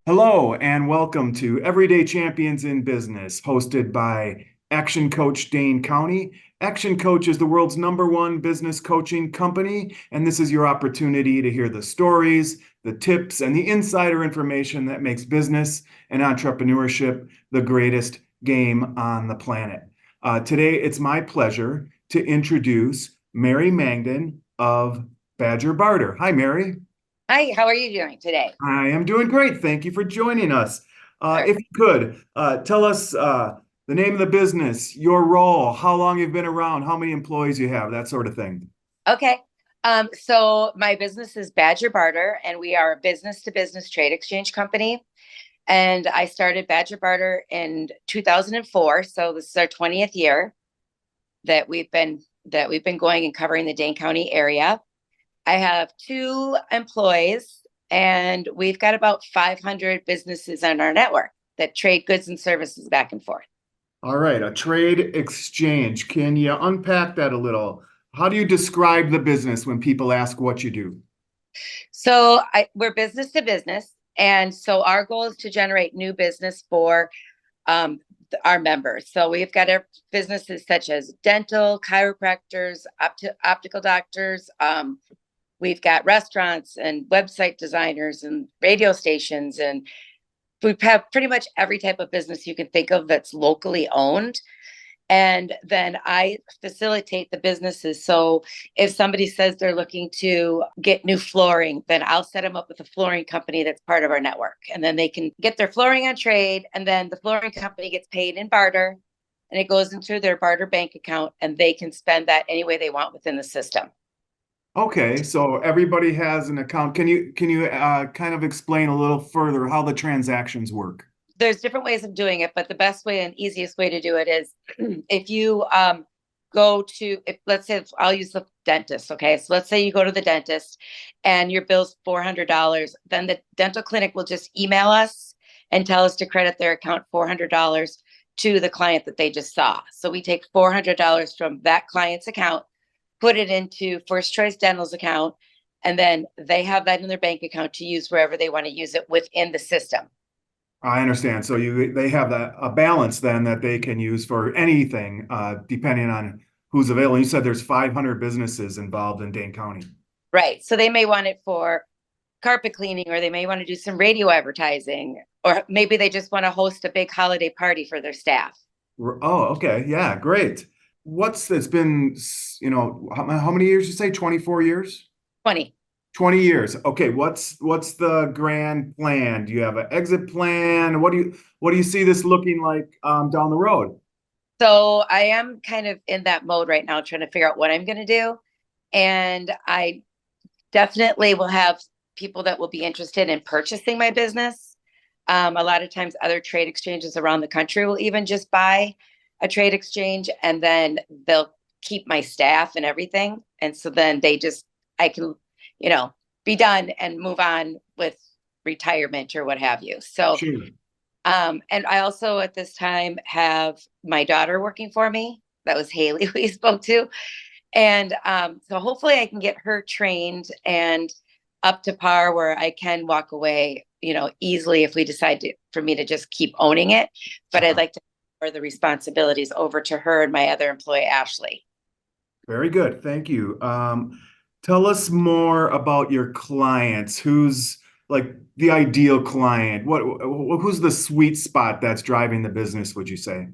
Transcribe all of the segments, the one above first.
Hello and welcome to Everyday Champions in Business, hosted by Action Coach Dane County. Action Coach is the world's #1 business coaching company, and this is your opportunity to hear the stories, the tips, and the insider information that makes business and entrepreneurship the greatest game on the planet. Today, it's my pleasure to introduce Mary Mangan of Badger Barter. Hi, Mary. Hi, how are you doing today? I am doing great. Thank you for joining us. Sure. If you could, tell us the name of the business, your role, how long you've been around, how many employees you have, that sort of thing. Okay. So my business is Badger Barter, and we are a business to business trade exchange company. And I started Badger Barter in 2004. So this is our 20th year that we've been going and covering the Dane County area. I have two employees, and we've got about 500 businesses on our network that trade goods and services back and forth. All right, a trade exchange. Can you unpack that a little? How do you describe the business when people ask what you do? We're business to business. And so our goal is to generate new business for um, our members. So we've got our businesses such as dental, chiropractors, optical doctors. We've got restaurants and website designers and radio stations. And we have pretty much every type of business you can think of that's locally owned. And then I facilitate the businesses. So if somebody says they're looking to get new flooring, then I'll set them up with a flooring company that's part of our network. And then they can get their flooring on trade. And then the flooring company gets paid in barter, and it goes into their barter bank account, and they can spend that any way they want within the system. Okay, so everybody has an account. Can you kind of explain a little further how the transactions work? There's different ways of doing it, but the best way and easiest way to do it is if you go to, if let's say, I'll use the dentist. Okay. So let's say you go to the dentist and your bill's $400. Then the dental clinic will just email us and tell us to credit their account $400 to the client that they just saw. So we take $400 from that client's account, put it into First Choice Dental's account, and then they have that in their bank account to use wherever they want to use it within the system. I understand. So they have a balance then that they can use for anything, depending on who's available. You said there's 500 businesses involved in Dane County. Right. So they may want it for carpet cleaning, or they may want to do some radio advertising, or maybe they just want to host a big holiday party for their staff. Oh, okay. Yeah, great. It's been, how many years you say? 24 years? 20. 20 years. Okay, what's the grand plan? Do you have an exit plan? What do you see this looking like down the road? So I am kind of in that mode right now, trying to figure out what I'm going to do. And I definitely will have people that will be interested in purchasing my business. A lot of times, other trade exchanges around the country will even just buy a trade exchange, and then they'll keep my staff and everything. And so then I can, you know, be done and move on with retirement or what have you. So, Sure. and I also at this time have my daughter working for me. That was Haley who you spoke to. And so hopefully I can get her trained and up to par where I can walk away, easily if we decide for me to just keep owning it. But I'd like to turn the responsibilities over to her and my other employee, Ashley. Very good. Thank you. Tell us more about your clients. Who's like the ideal client? Who's the sweet spot that's driving the business, would you say?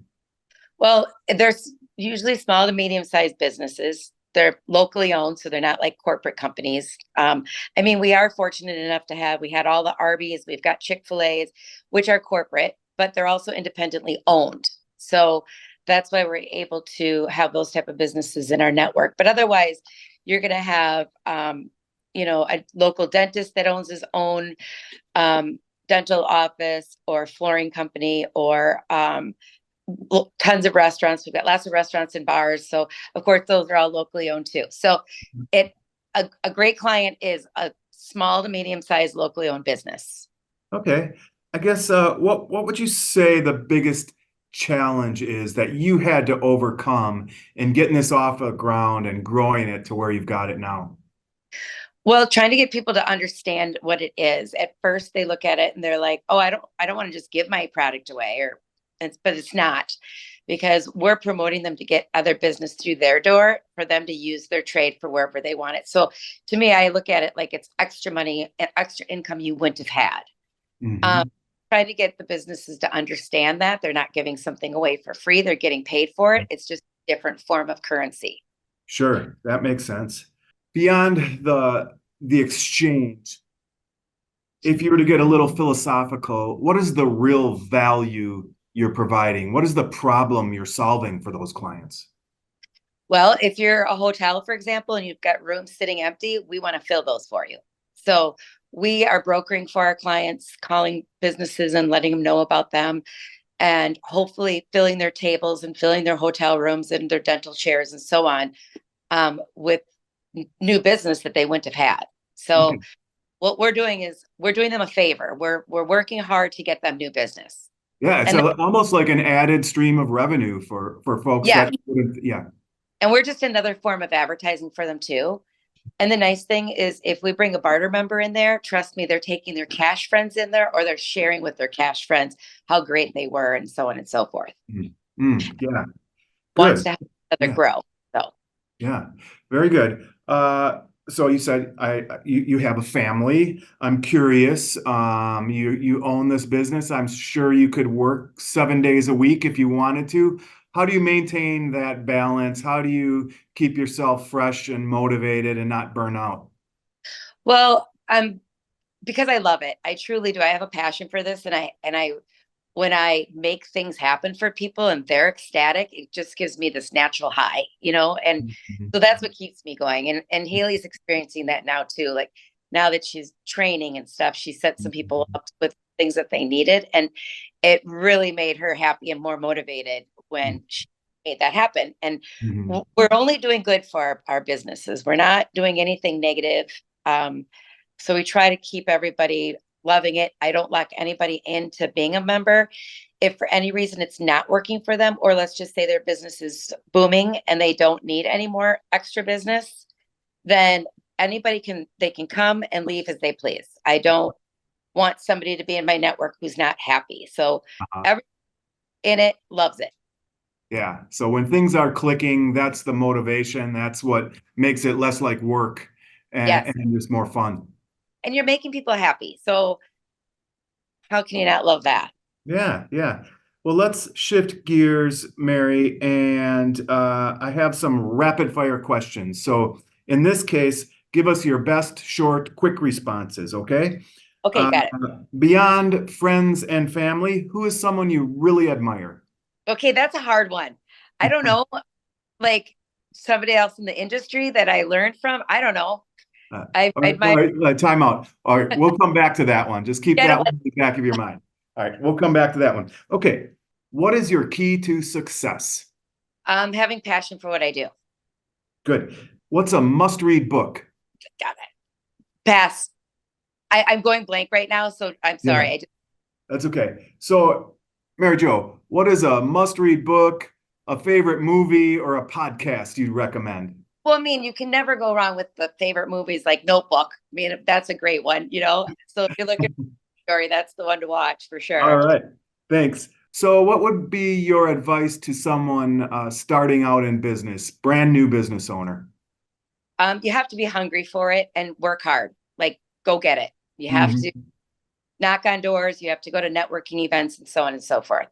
Well, there's usually small to medium sized businesses. They're locally owned, so they're not like corporate companies. I mean, we are fortunate enough we had all the Arby's, we've got Chick-fil-A's, which are corporate, but they're also independently owned. So that's why we're able to have those type of businesses in our network. But otherwise, you're going to have, a local dentist that owns his own dental office or flooring company, or tons of restaurants. We've got lots of restaurants and bars. So of course, those are all locally owned too. So it a great client is a small to medium sized locally owned business. Okay. I guess what would you say the biggest challenge is that you had to overcome in getting this off the ground and growing it to where you've got it now? Well, trying to get people to understand what it is. At first they look at it and they're like, "Oh, I don't want to just give my product away," but it's not, because we're promoting them to get other business through their door for them to use their trade for wherever they want it. So to me, I look at it like it's extra money and extra income you wouldn't have had. Um, Hmm. trying to get the businesses to understand that they're not giving something away for free, they're getting paid for it. It's just a different form of currency. Sure, that makes sense. Beyond the exchange, if you were to get a little philosophical, what is the real value you're providing? What is the problem you're solving for those clients? Well, if you're a hotel, for example, and you've got rooms sitting empty, we want to fill those for you. So we are brokering for our clients, calling businesses and letting them know about them, and hopefully filling their tables and filling their hotel rooms and their dental chairs and so on, with new business that they wouldn't have had. So Okay. what we're doing is we're doing them a favor. We're working hard to get them new business. Yeah, it's And almost like an added stream of revenue for folks yeah, that wouldn't, yeah. and we're just another form of advertising for them too. And the nice thing is if we bring a barter member in there, trust me, they're taking their cash friends in there, or they're sharing with their cash friends how great they were and so on and so forth. Mm. Mm, yeah, Wants good. to help each other Yeah. grow. So Yeah, very good. So you said you have a family. I'm curious. You own this business. I'm sure you could work 7 days a week if you wanted to. How do you maintain that balance? How do you keep yourself fresh and motivated and not burn out? well, because I love it. I truly do. I have a passion for this, and I when I make things happen for people and they're ecstatic, it just gives me this natural high, and Mhm. so that's what keeps me going. And Haley's experiencing that now too. Like now that she's training and stuff, she set some people up with things that they needed, and it really made her happy and more motivated when she made that happen. And Mhm. we're only doing good for our businesses. We're not doing anything negative. Um, so we try to keep everybody loving it. I don't lock anybody into being a member. If for any reason it's not working for them, or let's just say their business is booming and they don't need any more extra business, then they can come and leave as they please. I don't want somebody to be in my network who's not happy. So Uh, everyone in it loves it. yeah. So when things are clicking, that's the motivation. That's what makes it less like work Yes. and just more fun. And you're making people happy. So how can you not love that? Yeah, yeah. Well, let's shift gears, Mary, and I have some rapid fire questions. So, in this case, give us your best short, quick responses, okay? Okay, Uh, got it. beyond friends and family, who is someone you really admire? Okay, that's a hard one. I don't know, like somebody else in the industry that I learned from. I don't know. I All admire. right, time out. All right, we'll come back to that one. Just keep Get that away. one in the back of your mind. All right, we'll come back to that one. Okay, what is your key to success? Having passion for what I do. Good. What's a must-read book? Got it. Pass. I'm going blank right now, so I'm Yeah. sorry. That's okay. So, Mary Jo, what is a must-read book, a favorite movie, or a podcast you'd recommend? Well, I mean, you can never go wrong with the favorite movies like Notebook. I mean, that's a great one. So if you're looking for a story, that's the one to watch for All sure. right. Thanks. So, what would be your advice to someone starting out in business, brand new business owner? You have to be hungry for it and work hard. Like, go get it. You have to Mhm. knock on doors. You have to go to networking events and so on and so forth.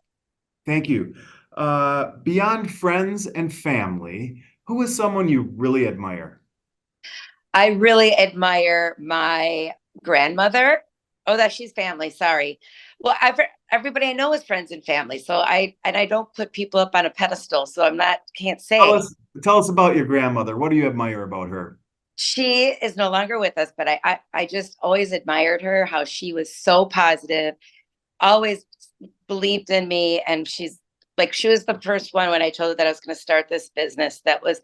Thank you. Beyond friends and family, who is someone you really admire? I really admire my grandmother. Oh, that she's family. Sorry. Well, everybody I know is friends and family. So I don't put people up on a pedestal. So I'm not can't Tell say us, tell us about your grandmother. What do you admire about her? she is no longer with us. But I just always admired her. How she was so positive, always believed in me, and she was the first one when I told her that I was going to start this business. That was,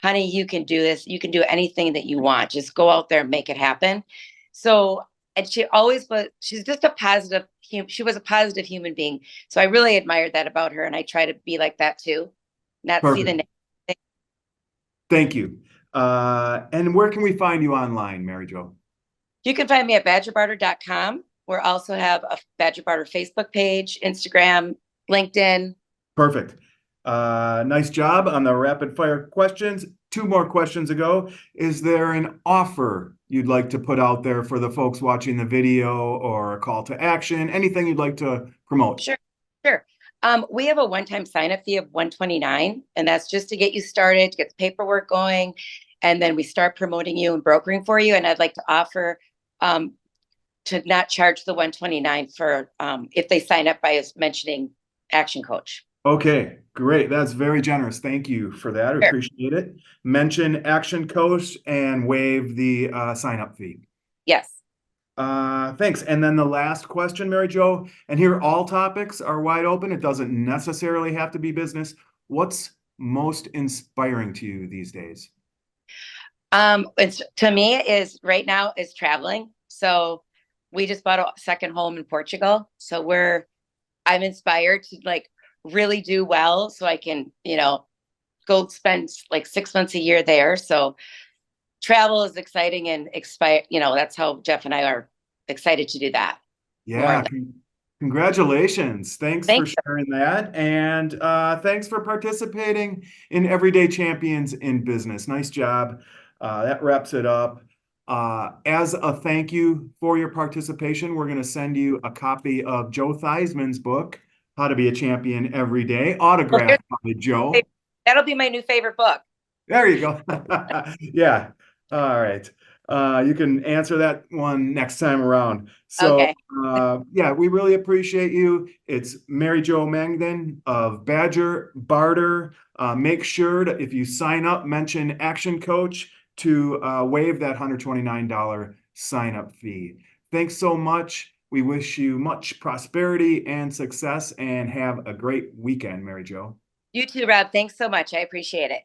honey, you can do this. You can do anything that you want. Just go out there and make it happen. So, and she always was, she's just a positive, she was a positive human being. So I really admired that about her. And I try to be like that too, not see the Perfect. negative. Thank you. And where can we find you online, Mary Jo? You can find me at badgerbarter.com. We also have a Badger Barter Facebook page, Instagram, LinkedIn. Perfect. Nice job on the rapid fire questions. Two more questions ago. Is there an offer you'd like to put out there for the folks watching the video, or a call to action? Anything you'd like to promote? Sure, sure. We have a one-time sign-up fee of $129, and that's just to get you started, to get the paperwork going, and then we start promoting you and brokering for you. And I'd like to offer to not charge the $129 for if they sign up by us mentioning Action Coach. Okay, great. That's very generous. Thank you for that. I Sure. appreciate it. Mention Action Coach and waive the sign-up fee. Yes. Thanks. And then the last question, Mary Jo, and here all topics are wide open. It doesn't necessarily have to be business. What's most inspiring to you these days? It's to me is right now is traveling. So we just bought a second home in Portugal. So I'm inspired to like really do well so I can, go spend like 6 months a year there. So travel is exciting and that's how Jeff and I are excited to do that. Yeah, congratulations. Thanks for Thank you. sharing that. And thanks for participating in Everyday Champions in Business. Nice job. That wraps it up. As a thank you for your participation, we're going to send you a copy of Joe Theismann's book, How to Be a Champion Every Day, Well, autographed by Joe. that'll be my new favorite book. There you go. Yeah. All right. You can answer that one next time around. So, Okay. yeah, we really appreciate you. It's Mary Jo Mangan of Badger Barter. Make sure to, if you sign up, mention Action Coach to waive that $129 sign-up fee. Thanks so much. We wish you much prosperity and success, and have a great weekend, Mary Jo. You too, Rob. Thanks so much. I appreciate it.